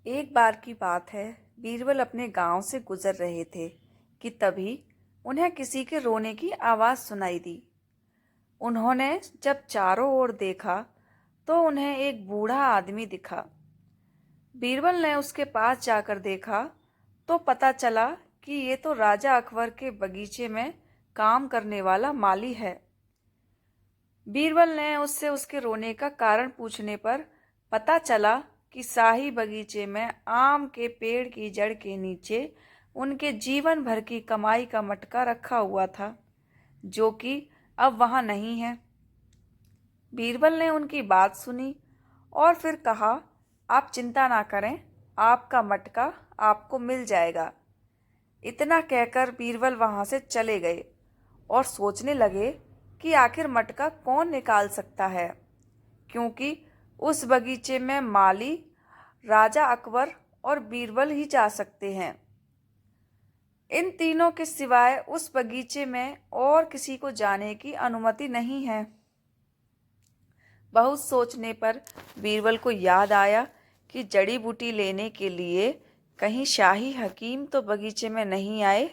एक बार की बात है। बीरबल अपने गांव से गुजर रहे थे कि तभी उन्हें किसी के रोने की आवाज़ सुनाई दी। उन्होंने जब चारों ओर देखा तो उन्हें एक बूढ़ा आदमी दिखा। बीरबल ने उसके पास जाकर देखा तो पता चला कि ये तो राजा अकबर के बगीचे में काम करने वाला माली है। बीरबल ने उससे उसके रोने का कारण पूछने पर पता चला कि शाही बगीचे में आम के पेड़ की जड़ के नीचे उनके जीवन भर की कमाई का मटका रखा हुआ था, जो कि अब वहां नहीं है। बीरबल ने उनकी बात सुनी और फिर कहा, आप चिंता ना करें, आपका मटका आपको मिल जाएगा। इतना कहकर बीरबल वहां से चले गए और सोचने लगे कि आखिर मटका कौन निकाल सकता है, क्योंकि उस बगीचे में माली, राजा अकबर और बीरबल ही जा सकते हैं। इन तीनों के सिवाय उस बगीचे में और किसी को जाने की अनुमति नहीं है। बहुत सोचने पर बीरबल को याद आया कि जड़ी बूटी लेने के लिए कहीं शाही हकीम तो बगीचे में नहीं आए।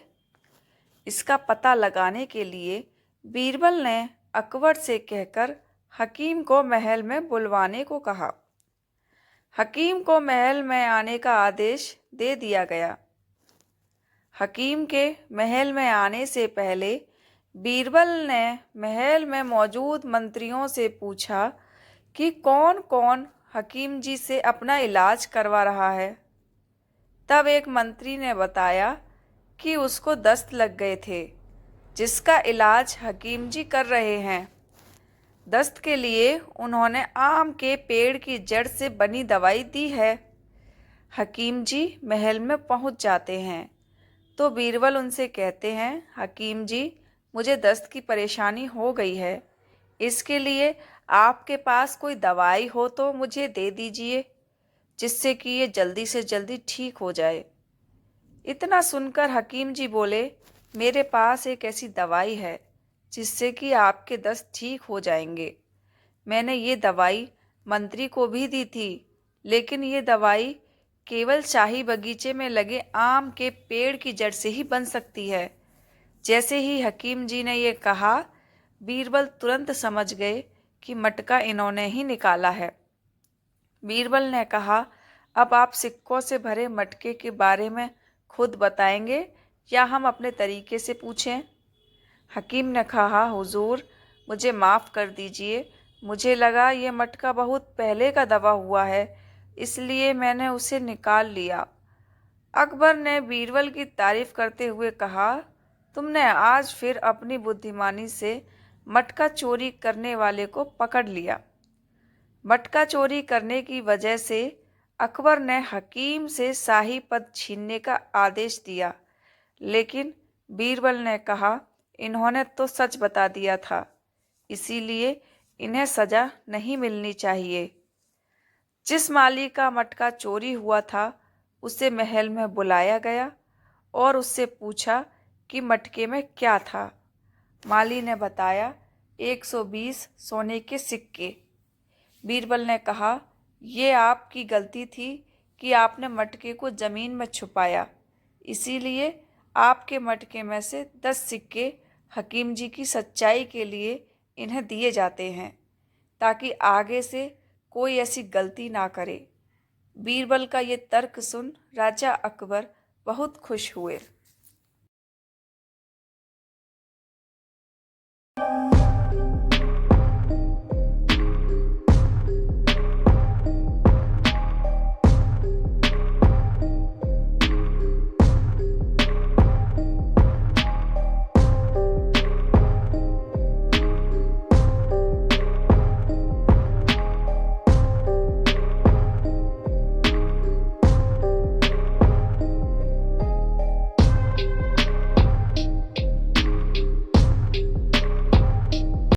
इसका पता लगाने के लिए बीरबल ने अकबर से कहकर हकीम को महल में बुलवाने को कहा। हकीम को महल में आने का आदेश दे दिया गया। हकीम के महल में आने से पहले बीरबल ने महल में मौजूद मंत्रियों से पूछा कि कौन कौन हकीम जी से अपना इलाज करवा रहा है। तब एक मंत्री ने बताया कि उसको दस्त लग गए थे, जिसका इलाज हकीम जी कर रहे हैं। दस्त के लिए उन्होंने आम के पेड़ की जड़ से बनी दवाई दी है। हकीम जी महल में पहुंच जाते हैं तो बीरबल उनसे कहते हैं, हकीम जी, मुझे दस्त की परेशानी हो गई है। इसके लिए आपके पास कोई दवाई हो तो मुझे दे दीजिए, जिससे कि ये जल्दी से जल्दी ठीक हो जाए। इतना सुनकर हकीम जी बोले, मेरे पास एक ऐसी दवाई है जिससे कि आपके दस्त ठीक हो जाएंगे। मैंने ये दवाई मंत्री को भी दी थी, लेकिन ये दवाई केवल शाही बगीचे में लगे आम के पेड़ की जड़ से ही बन सकती है। जैसे ही हकीम जी ने ये कहा, बीरबल तुरंत समझ गए कि मटका इन्होंने ही निकाला है। बीरबल ने कहा, अब आप सिक्कों से भरे मटके के बारे में खुद बताएंगे या हम अपने तरीके से पूछें? हकीम ने कहा, हुजूर, मुझे माफ़ कर दीजिए, मुझे लगा ये मटका बहुत पहले का दबा हुआ है, इसलिए मैंने उसे निकाल लिया। अकबर ने बीरबल की तारीफ करते हुए कहा, तुमने आज फिर अपनी बुद्धिमानी से मटका चोरी करने वाले को पकड़ लिया। मटका चोरी करने की वजह से अकबर ने हकीम से शाही पद छीनने का आदेश दिया, लेकिन बीरबल ने कहा, इन्होंने तो सच बता दिया था, इसीलिए इन्हें सजा नहीं मिलनी चाहिए। जिस माली का मटका चोरी हुआ था उसे महल में बुलाया गया और उससे पूछा कि मटके में क्या था। माली ने बताया, 120 सोने के सिक्के। बीरबल ने कहा, यह आपकी गलती थी कि आपने मटके को जमीन में छुपाया, इसीलिए आपके मटके में से 10 सिक्के हकीम जी की सच्चाई के लिए इन्हें दिए जाते हैं, ताकि आगे से कोई ऐसी गलती ना करे। बीरबल का ये तर्क सुन राजा अकबर बहुत खुश हुए।